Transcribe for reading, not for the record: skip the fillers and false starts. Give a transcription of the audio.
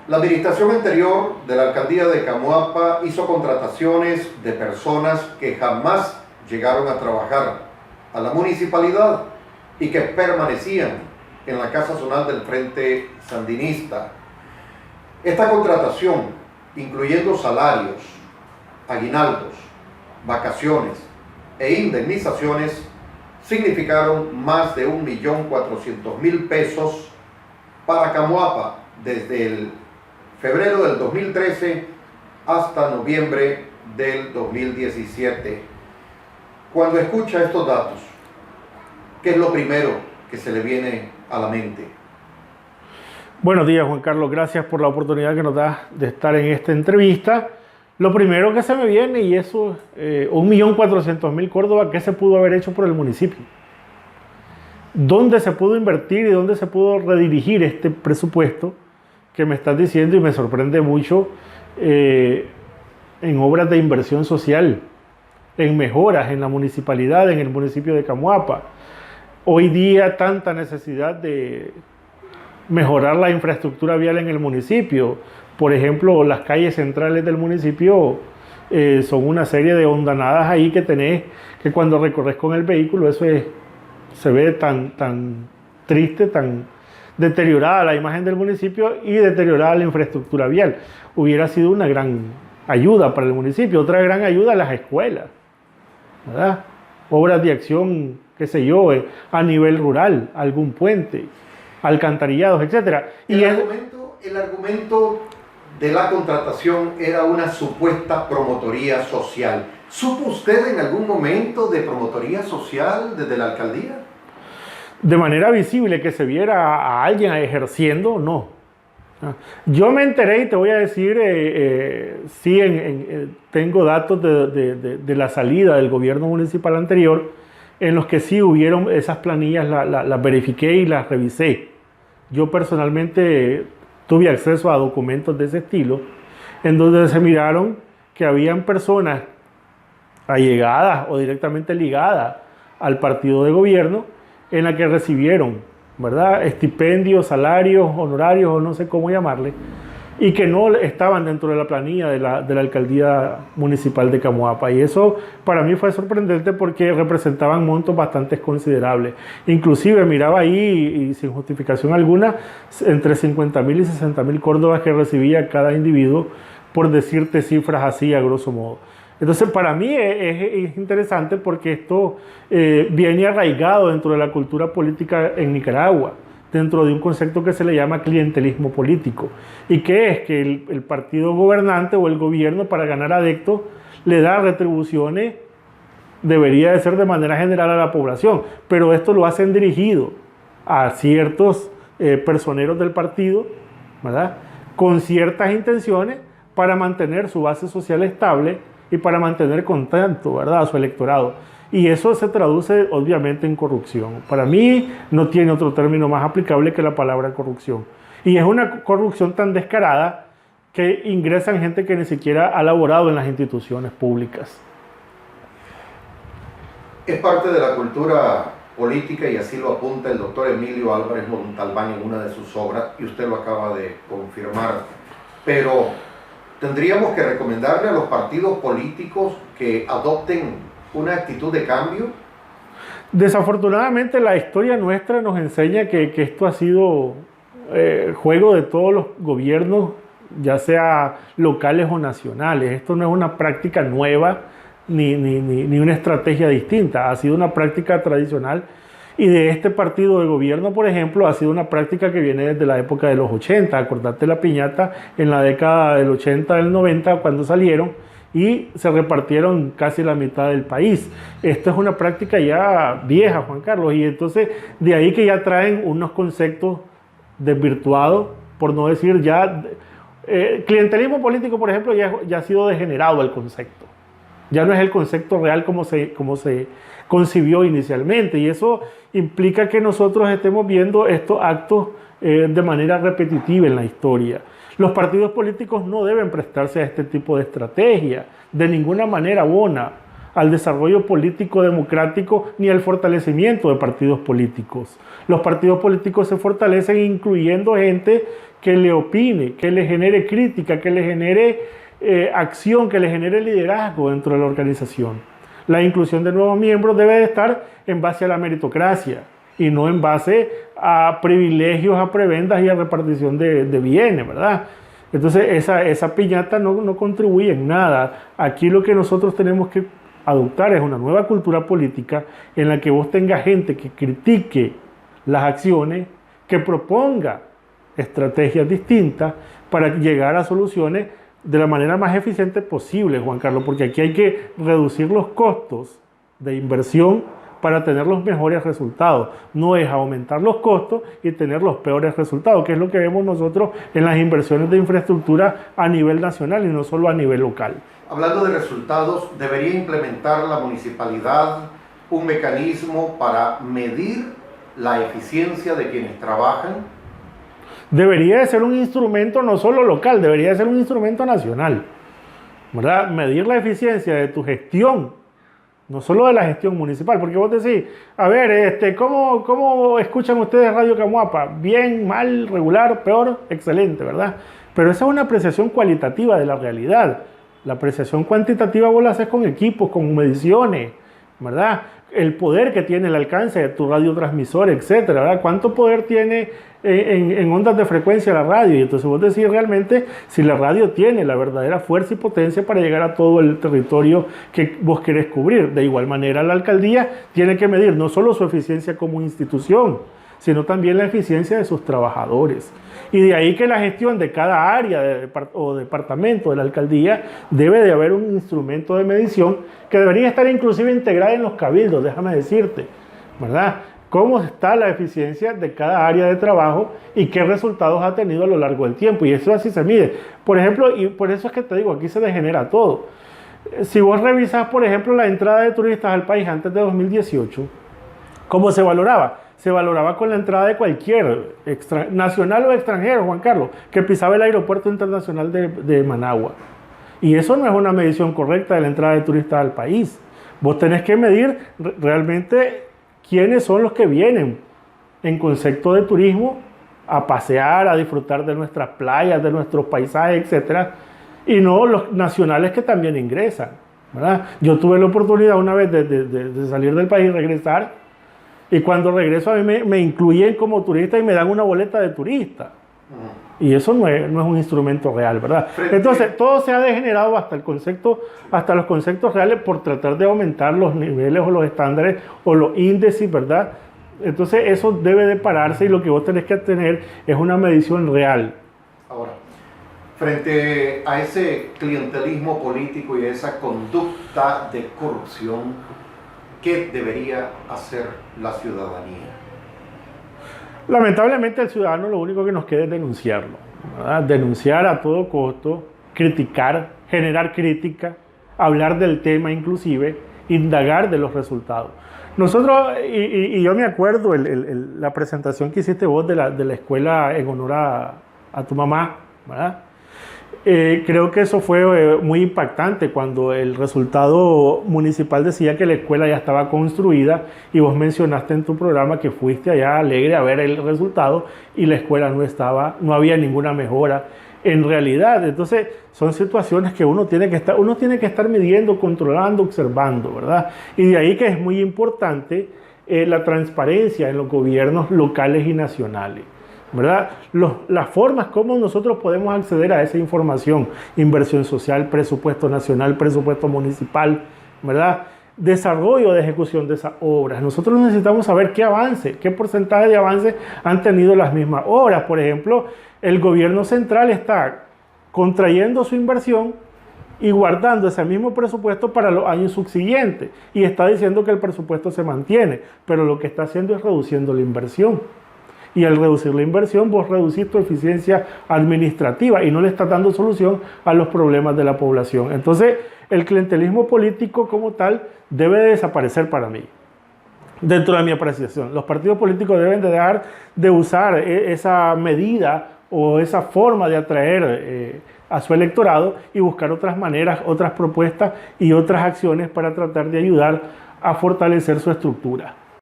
La administración anterior de la alcaldía de Camuapa hizo contrataciones de personas que jamás llegaron a trabajar a la municipalidad y que permanecían en la Casa Zonal del Frente Sandinista. Esta contratación, incluyendo salarios, aguinaldos, vacaciones e indemnizaciones, significaron más de 1.400.000 pesos para Camuapa desde el febrero del 2013 hasta noviembre del 2017. Cuando escucha estos datos, ¿qué es lo primero que se le viene a la mente? Buenos días, Juan Carlos. Gracias por la oportunidad que nos da de estar en esta entrevista. Lo primero que se me viene, y eso, 1.400.000 Córdoba, ¿qué se pudo haber hecho por el municipio? ¿Dónde se pudo invertir y dónde se pudo redirigir este presupuesto que me estás diciendo? Y me sorprende mucho en obras de inversión social, en mejoras en la municipalidad, en el municipio de Camuapa. Hoy día tanta necesidad de mejorar la infraestructura vial en el municipio. Por ejemplo, las calles centrales del municipio son una serie de hondanadas ahí que tenés, que cuando recorres con el vehículo se ve tan triste, tan deteriorada la imagen del municipio y deteriorada la infraestructura vial. Hubiera sido una gran ayuda para el municipio. Otra gran ayuda a las escuelas, ¿verdad? Obras de acción, qué sé yo, a nivel rural, algún puente, alcantarillados, etc. El argumento de la contratación era una supuesta promotoría social. ¿Supo usted en algún momento de promotoría social desde la alcaldía? De manera visible, que se viera a alguien ejerciendo, no. Yo me enteré, y te voy a decir, sí, tengo datos de la salida del gobierno municipal anterior, en los que sí hubieron esas planillas, las verifiqué y las revisé. Yo personalmente tuve acceso a documentos de ese estilo, en donde se miraron que habían personas allegadas o directamente ligadas al partido de gobierno, en la que recibieron, ¿verdad?, estipendios, salarios, honorarios, o no sé cómo llamarle, y que no estaban dentro de la planilla de la alcaldía municipal de Camuapa. Y eso para mí fue sorprendente porque representaban montos bastante considerables. Inclusive miraba ahí, y sin justificación alguna, entre 50.000 y 60.000 Córdobas que recibía cada individuo, por decirte cifras así a grosso modo. Entonces, para mí es interesante porque esto viene arraigado dentro de la cultura política en Nicaragua, dentro de un concepto que se le llama clientelismo político. ¿Y qué es? Que el partido gobernante o el gobierno, para ganar adeptos, le da retribuciones, debería de ser de manera general a la población, pero esto lo hacen dirigido a ciertos personeros del partido, ¿verdad?, con ciertas intenciones para mantener su base social estable y para mantener contento, ¿verdad?, a su electorado. Y eso se traduce obviamente en corrupción. Para mí no tiene otro término más aplicable que la palabra corrupción. Y es una corrupción tan descarada que ingresan gente que ni siquiera ha laborado en las instituciones públicas. Es parte de la cultura política, y así lo apunta el doctor Emilio Álvarez Montalbán en una de sus obras, y usted lo acaba de confirmar. Pero tendríamos que recomendarle a los partidos políticos que adopten una actitud de cambio. Desafortunadamente la historia nuestra nos enseña que esto ha sido juego de todos los gobiernos, ya sea locales o nacionales. Esto no es una práctica nueva ni una estrategia distinta, ha sido una práctica tradicional. Y de este partido de gobierno, por ejemplo, ha sido una práctica que viene desde la época de los 80. Acordate la piñata en la década del 80, del 90, cuando salieron y se repartieron casi la mitad del país. Esto es una práctica ya vieja, Juan Carlos, y entonces de ahí que ya traen unos conceptos desvirtuados, por no decir ya... clientelismo político, por ejemplo, ya ha sido degenerado el concepto. Ya no es el concepto real como se concibió inicialmente, y eso implica que nosotros estemos viendo estos actos de manera repetitiva en la historia. Los partidos políticos no deben prestarse a este tipo de estrategia, de ninguna manera abona al desarrollo político democrático ni al fortalecimiento de partidos políticos. Los partidos políticos se fortalecen incluyendo gente que le opine, que le genere crítica, que le genere acción, que le genere liderazgo dentro de la organización. La inclusión de nuevos miembros debe de estar en base a la meritocracia y no en base a privilegios, a prebendas y a repartición de bienes, ¿verdad? Entonces esa piñata no contribuye en nada. Aquí lo que nosotros tenemos que adoptar es una nueva cultura política en la que vos tengas gente que critique las acciones, que proponga estrategias distintas para llegar a soluciones de la manera más eficiente posible, Juan Carlos, porque aquí hay que reducir los costos de inversión para tener los mejores resultados. No es aumentar los costos y tener los peores resultados, que es lo que vemos nosotros en las inversiones de infraestructura a nivel nacional y no solo a nivel local. Hablando de resultados, ¿debería implementar la municipalidad un mecanismo para medir la eficiencia de quienes trabajan? Debería de ser un instrumento no solo local, debería de ser un instrumento nacional, ¿verdad? Medir la eficiencia de tu gestión, no solo de la gestión municipal, porque vos decís, a ver, ¿cómo escuchan ustedes Radio Camuapa? Bien, mal, regular, peor, excelente, ¿verdad? Pero esa es una apreciación cualitativa de la realidad. La apreciación cuantitativa vos la haces con equipos, con mediciones, ¿verdad? El poder que tiene el alcance de tu radiotransmisor, etcétera, ¿verdad? ¿Cuánto poder tiene en ondas de frecuencia la radio? Y entonces vos decís realmente si la radio tiene la verdadera fuerza y potencia para llegar a todo el territorio que vos querés cubrir. De igual manera, la alcaldía tiene que medir no solo su eficiencia como institución, sino también la eficiencia de sus trabajadores. Y de ahí que la gestión de cada área o departamento de la alcaldía debe de haber un instrumento de medición que debería estar inclusive integrado en los cabildos, déjame decirte, ¿verdad? Cómo está la eficiencia de cada área de trabajo y qué resultados ha tenido a lo largo del tiempo. Y eso así se mide. Por ejemplo, y por eso es que te digo, aquí se degenera todo. Si vos revisás, por ejemplo, la entrada de turistas al país antes de 2018, ¿cómo se valoraba? Se valoraba con la entrada de cualquier nacional o extranjero, Juan Carlos, que pisaba el aeropuerto internacional de Managua. Y eso no es una medición correcta de la entrada de turistas al país. Vos tenés que medir realmente quiénes son los que vienen en concepto de turismo a pasear, a disfrutar de nuestras playas, de nuestros paisajes, etc. Y no los nacionales que también ingresan, ¿verdad? Yo tuve la oportunidad una vez de salir del país y regresar. Y cuando regreso a mí me incluyen como turista y me dan una boleta de turista. Y eso no es un instrumento real, ¿verdad? Entonces, todo se ha degenerado hasta los conceptos reales por tratar de aumentar los niveles o los estándares o los índices, ¿verdad? Entonces, eso debe de pararse y lo que vos tenés que tener es una medición real. Ahora, frente a ese clientelismo político y a esa conducta de corrupción, ¿qué debería hacer la ciudadanía? Lamentablemente el ciudadano lo único que nos queda es denunciarlo, ¿verdad? Denunciar a todo costo, criticar, generar crítica, hablar del tema inclusive, indagar de los resultados. Nosotros, y yo me acuerdo la presentación que hiciste vos de la escuela en honor a tu mamá, ¿verdad? Creo que eso fue muy impactante cuando el resultado municipal decía que la escuela ya estaba construida y vos mencionaste en tu programa que fuiste allá alegre a ver el resultado y la escuela no había ninguna mejora en realidad. Entonces son situaciones que uno tiene que estar midiendo, controlando, observando, ¿verdad? Y de ahí que es muy importante la transparencia en los gobiernos locales y nacionales, ¿verdad? Las formas como nosotros podemos acceder a esa información: inversión social, presupuesto nacional, presupuesto municipal, ¿verdad? Desarrollo de ejecución de esas obras. Nosotros necesitamos saber qué avance, qué porcentaje de avance han tenido las mismas obras. Por ejemplo, el gobierno central está contrayendo su inversión y guardando ese mismo presupuesto para los años subsiguientes y está diciendo que el presupuesto se mantiene, pero lo que está haciendo es reduciendo la inversión. Y al reducir la inversión, vos reducís tu eficiencia administrativa y no le estás dando solución a los problemas de la población. Entonces, el clientelismo político como tal debe de desaparecer para mí, dentro de mi apreciación. Los partidos políticos deben de dejar de usar esa medida o esa forma de atraer a su electorado y buscar otras maneras, otras propuestas y otras acciones para tratar de ayudar a fortalecer su estructura.